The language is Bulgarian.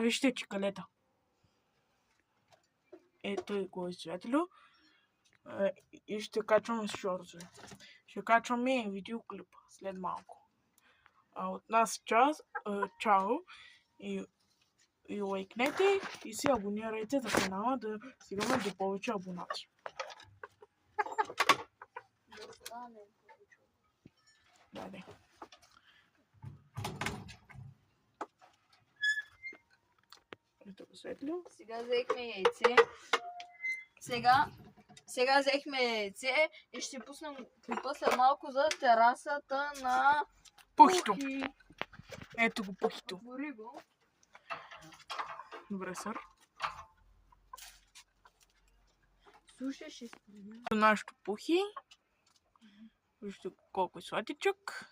вижте чекалета. Ето и го изсветлю. И ще качваме шорцове. Ще качваме видеоклип след малко. От нас чао и лайкнете и се абонирайте за канала да стигаме до повече абонати. Да. Ето го светлю. Сега взехме яйце. Сега взехме яйце и ще пуснем клипа след малко за терасата на Пухито. Пухи. Ето го Пухито. Отвори го. Добре, сър. Слушай, ще стане. Нашето Пухи. Вижте колко е сладичък.